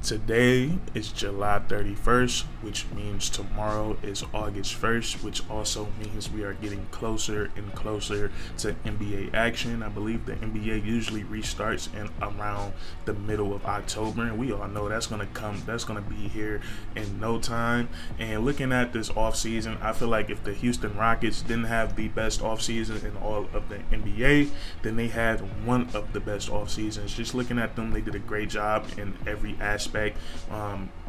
Today is July 31st, which means tomorrow is August 1st, which also means we are getting closer and closer to NBA action. I believe the NBA usually restarts in around the middle of October, and we all know that's going to be here in no time. And looking at this offseason, I feel like if the Houston Rockets didn't have the best offseason in all of the NBA, then they had one of the best off seasons. Just looking at them, they did a great job in every aspect,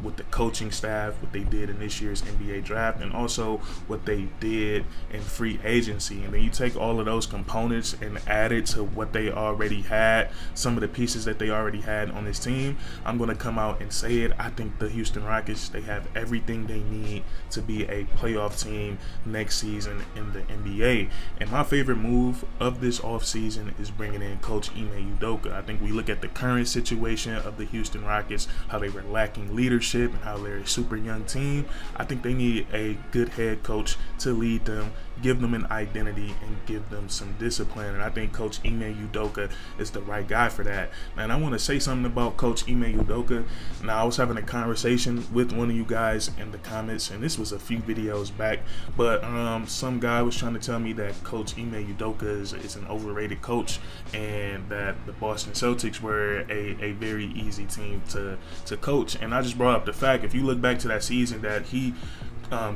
with the coaching staff, what they did in this year's NBA draft, and also what they did in free agency. And then you take all of those components and add it to what they already had, some of the pieces that they already had on this team. I'm going to come out and say it. I think the Houston Rockets, they have everything they need to be a playoff team next season in the NBA. And my favorite move of this offseason is bringing in Coach Ime Udoka. I think we look at the current situation of the Houston Rockets, how they were lacking leadership and how they're a super young team. I think they need a good head coach to lead them, give them an identity, and give them some discipline. And I think Coach Ime Udoka is the right guy for that. And I want to say something about Coach Ime Udoka. Now, I was having a conversation with one of you guys in the comments, and this was a few videos back, but some guy was trying to tell me that Coach Ime Udoka is an overrated coach, and that the Boston Celtics were a very easy team to coach. And I just brought up the fact, if you look back to that season that he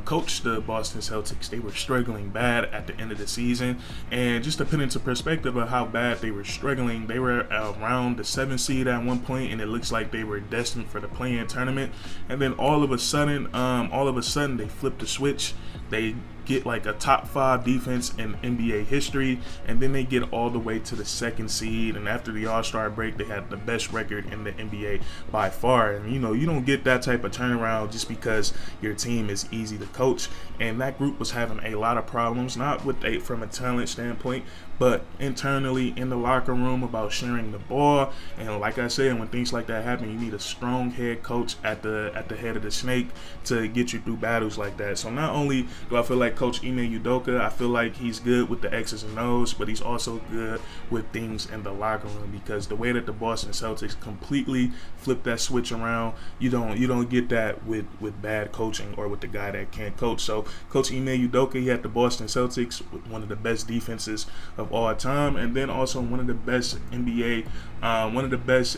coached the Boston Celtics, they were struggling bad at the end of the season. And just to put into perspective of how bad they were struggling, they were around the 7th seed at one point, and it looks like they were destined for the play-in tournament. And then all of a sudden they flipped the switch. They get like a top 5 defense in NBA history, and then they get all the way to the 2nd seed, and after the All-Star break they had the best record in the NBA by far. And you don't get that type of turnaround just because your team is easy to coach. And that group was having a lot of problems, not from a talent standpoint, but internally in the locker room about sharing the ball. And like I said, when things like that happen, you need a strong head coach at the head of the snake to get you through battles like that. So not only do I feel like Coach Ime Udoka, I feel like he's good with the X's and O's, but he's also good with things in the locker room, because the way that the Boston Celtics completely flip that switch around, you don't get that with bad coaching or with the guy that can't coach. So Coach Ime Udoka, he had the Boston Celtics with one of the best defenses of all time, and then also one of the best NBA turnarounds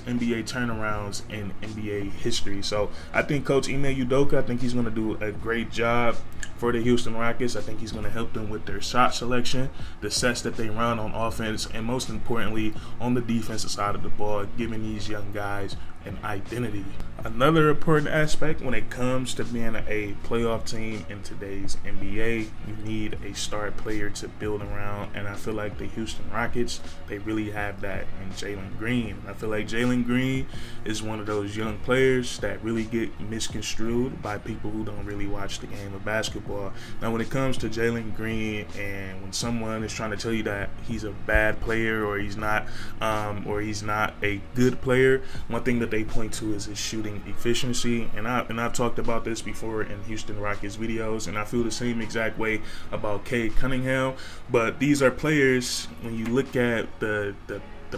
in NBA history. So I think Coach Ime Udoka, I think he's going to do a great job for the Houston Rockets. I think he's going to help them with their shot selection, the sets that they run on offense, and most importantly on the defensive side of the ball, giving these young guys an identity. Another important aspect when it comes to being a playoff team in today's NBA, you need a star player to build around, and I feel like the Houston Rockets, they really have that in Jalen Green. I feel like Jalen Green is one of those young players that really get misconstrued by people who don't really watch the game of basketball. Now, when it comes to Jalen Green, and when someone is trying to tell you that he's a bad player or he's not a good player, one thing that they point to is his shooting efficiency. And I've talked about this before in Houston Rockets videos, and I feel the same exact way about Cade Cunningham. But these are players, when you look at the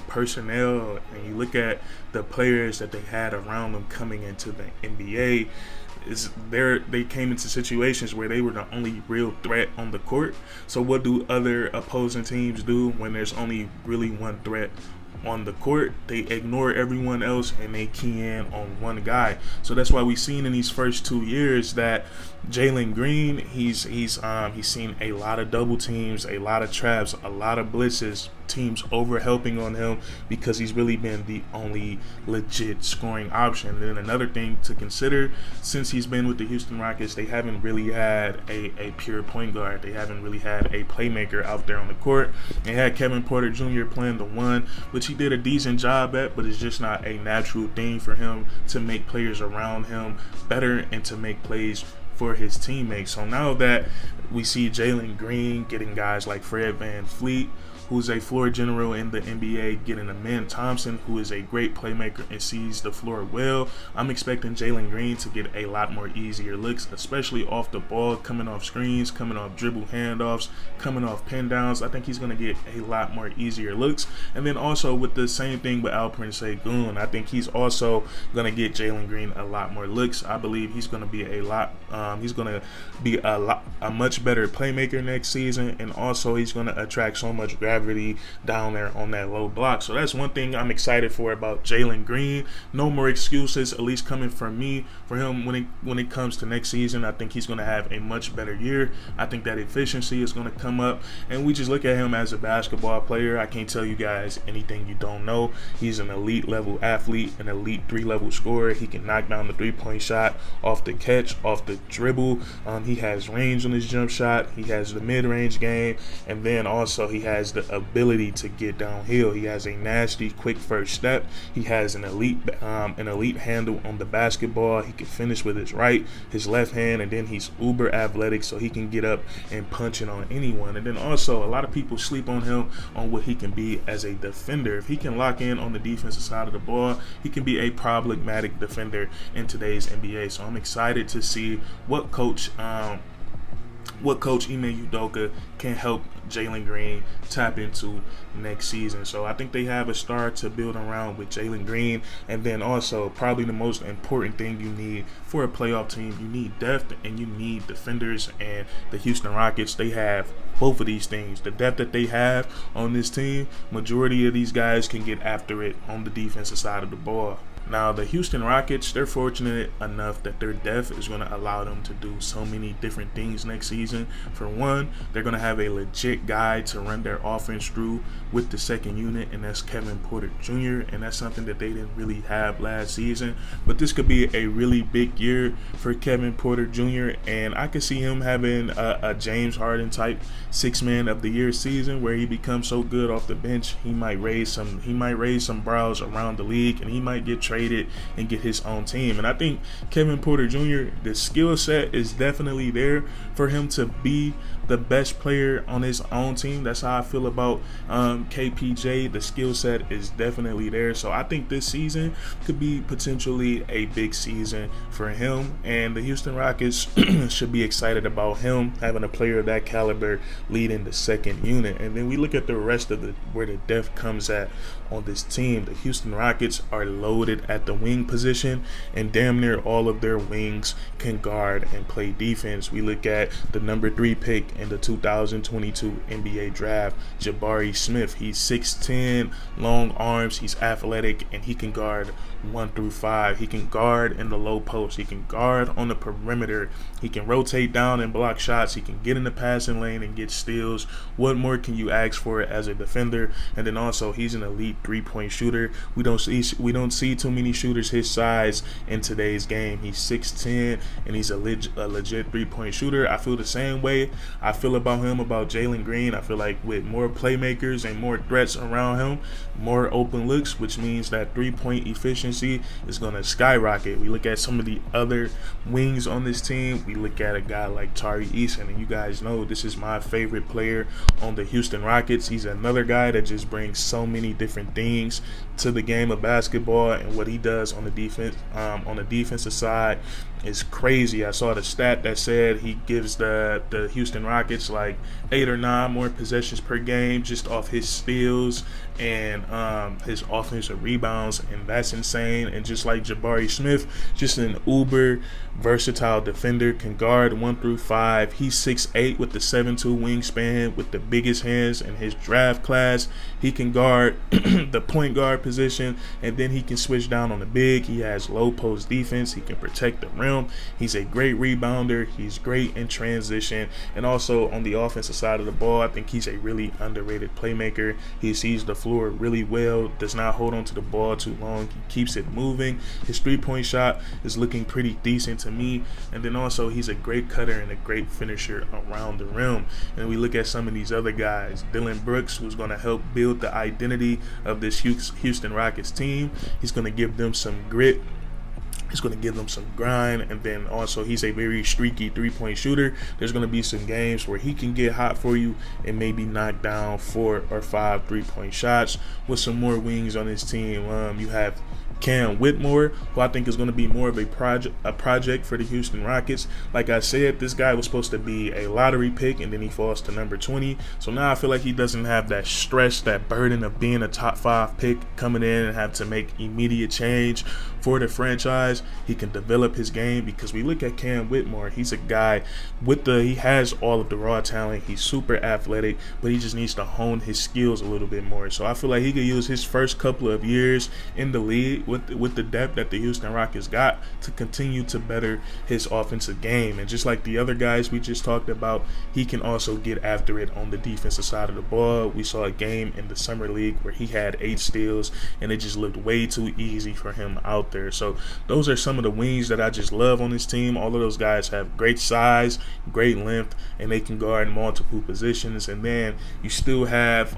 personnel and you look at the players that they had around them coming into the NBA, they came into situations where they were the only real threat on the court. So what do other opposing teams do when there's only really one threat on the court? They ignore everyone else and they key in on one guy. So that's why we've seen in these first 2 years that Jalen Green, he's seen a lot of double teams, a lot of traps, a lot of blitzes, teams over helping on him, because he's really been the only legit scoring option. And then another thing to consider, since he's been with the Houston Rockets, they haven't really had a pure point guard. They haven't really had a playmaker out there on the court. They had Kevin Porter Jr. playing the one, which he did a decent job at, but it's just not a natural thing for him to make players around him better and to make plays for his teammates. So now that we see Jalen Green getting guys like Fred VanVleet, who's a floor general in the NBA, getting Amen Thompson, who is a great playmaker and sees the floor well. I'm expecting Jalen Green to get a lot more easier looks, especially off the ball, coming off screens, coming off dribble handoffs, coming off pin downs. I think he's going to get a lot more easier looks. And then also with the same thing with Alperen Sengun, I think he's also going to get Jalen Green a lot more looks. I believe he's going to be a much better playmaker next season, and also he's going to attract so much gravity down there on that low block. So that's one thing I'm excited for about Jalen Green. No more excuses, at least coming from me, for him when it comes to next season. I think he's going to have a much better year. I think that efficiency is going to come up, and we just look at him as a basketball player. I can't tell you guys anything you don't know. He's an elite level athlete, an elite 3-level scorer. He can knock down the 3-point shot off the catch, off the dribble. He has range on his jump shot. He has the mid-range game, and then also he has the ability to get downhill. He has a nasty quick first step. He has an elite handle on the basketball. He can finish with his right, his left hand, and then he's uber athletic, so he can get up and punch it on anyone. And then also a lot of people sleep on him on what he can be as a defender. If he can lock in on the defensive side of the ball, he can be a problematic defender in today's NBA. So I'm excited to see what Coach Ime Udoka can help Jalen Green tap into next season. So I think they have a star to build around with Jalen Green. And then also probably the most important thing you need for a playoff team, you need depth and you need defenders. And the Houston Rockets, they have both of these things. The depth that they have on this team, majority of these guys can get after it on the defensive side of the ball. Now, the Houston Rockets, they're fortunate enough that their depth is going to allow them to do so many different things next season. For one, they're going to have a legit guy to run their offense through with the second unit, and that's Kevin Porter Jr., and that's something that they didn't really have last season. But this could be a really big year for Kevin Porter Jr., and I could see him having a James Harden type six-man of the year season where he becomes so good off the bench, he might raise some brows around the league, and he might get traded and get his own team. And I think Kevin Porter Jr., the skill set is definitely there for him to be the best player on his own team. That's how I feel about KPJ. The skill set is definitely there. So I think this season could be potentially a big season for him, and the Houston Rockets should be excited about him having a player of that caliber leading the second unit. And then we look at the rest of where the depth comes at on this team. The Houston Rockets are loaded at the wing position, and damn near all of their wings can guard and play defense. We look at the number 3 pick in the 2022 NBA draft, Jabari Smith. He's 6'10", long arms, he's athletic, and he can guard 1 through 5. He can guard in the low post. He can guard on the perimeter. He can rotate down and block shots. He can get in the passing lane and get steals. What more can you ask for as a defender? And then also he's an elite 3-point shooter. We don't see too many shooters his size in today's game. He's 6'10", and he's a legit 3-point shooter. I feel the same way I feel about him, about Jalen Green. I feel like with more playmakers and more threats around him, more open looks, which means that 3-point efficiency is going to skyrocket. We look at some of the other wings on this team. We look at a guy like Tari Eason, and you guys know this is my favorite player on the Houston Rockets. He's another guy that just brings so many different things to the game of basketball, and what he does on the defensive side is crazy. I saw the stat that said he gives the Houston Rockets like 8 or 9 more possessions per game just off his steals and his offensive rebounds, and that's insane. And just like Jabari Smith, just an uber versatile defender, can guard 1 through 5. He's 6'8" with the 7'2" wingspan, with the biggest hands in his draft class. He can guard the point guard position, and then he can switch down on the big. He has low post defense. He can protect the rim. He's a great rebounder. He's great in transition, and also on the offensive side of the ball, I think he's a really underrated playmaker. He sees the floor really well, does not hold on to the ball too long. He keeps it moving. His 3-point shot is looking pretty decent to me, and then also he's a great cutter and a great finisher around the rim. And we look at some of these other guys. Dillon Brooks, who's going to help build the identity of this Houston Rockets team. He's going to give them some grit It's going to give them some grind, and then also he's a very streaky three-point shooter. There's going to be some games where he can get hot for you and maybe knock down 4 or 5 3-point shots. With some more wings on his team, you have Cam Whitmore, who I think is going to be more of a project for the Houston Rockets. Like I said, this guy was supposed to be a lottery pick, and then he falls to number 20. So now I feel like he doesn't have that stress, that burden of being a top 5 pick, coming in and have to make immediate change for the franchise. He can develop his game, because we look at Cam Whitmore, he's a guy he has all of the raw talent. He's super athletic, but he just needs to hone his skills a little bit more. So I feel like he could use his first couple of years in the league with the depth that the Houston Rockets got to continue to better his offensive game. And just like the other guys we just talked about, he can also get after it on the defensive side of the ball. We saw a game in the summer league where he had 8 steals, and it just looked way too easy for him out there. So those are some of the wings that I just love on this team. All of those guys have great size, great length, and they can guard multiple positions. And then you still have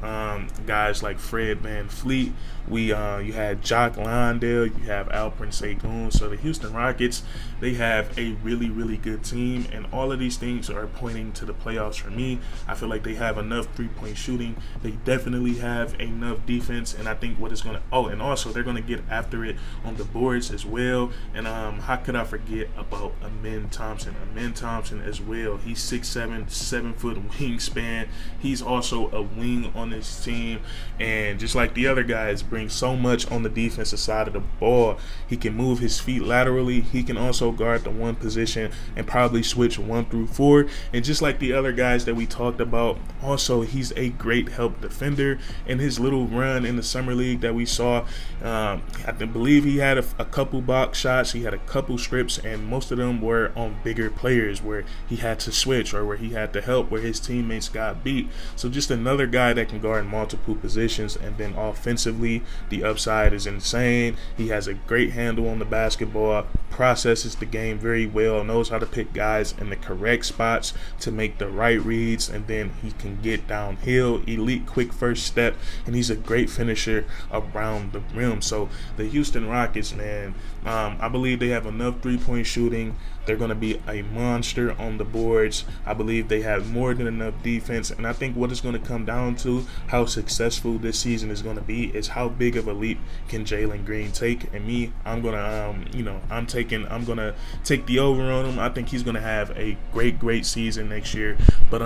guys like Fred VanVleet. You had Jock Landale, you have Alperen Sengun. So the Houston Rockets, they have a really, really good team, and all of these things are pointing to the playoffs for me. I feel like they have enough three-point shooting. They definitely have enough defense, and I think what is going to and also they're going to get after it on the boards as well. And how could I forget about Amen Thompson? Amen Thompson as well. He's 6'7", 7-foot wingspan. He's also a wing on this team, and just like the other guys, brings so much on the defensive side of the ball. He can move his feet laterally. He can also guard the one position and probably switch 1 through 4. And just like the other guys that we talked about, also he's a great help defender. In his little run in the summer league that we saw, I believe he had a couple box shots, he had a couple strips, and most of them were on bigger players where he had to switch or where he had to help, where his teammates got beat. So just another guy that can guard multiple positions. And then offensively, the upside is insane. He has a great handle on the basketball, processes the game very well, knows how to pick guys in the correct spots to make the right reads, and then he can get downhill, elite quick first step, and he's a great finisher around the rim. So the Houston Rockets, man, I believe they have enough three-point shooting. They're going to be a monster on the boards. I believe they have more than enough defense, and I think what it's going to come down to, how successful this season is going to be, is how big of a leap can Jalen Green take. And me, I'm going to take the over on him. I think he's going to have a great season next year. But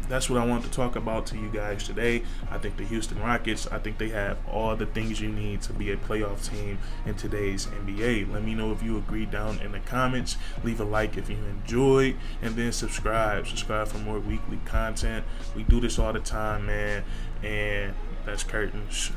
that's what I want to talk about to you guys today. I think the Houston Rockets, I think they have all the things you need to be a playoff team in today's NBA. Let me know if you agree down in the comments. Leave a like if you enjoyed, and then subscribe for more weekly content. We do this all the time, man. And that's curtains.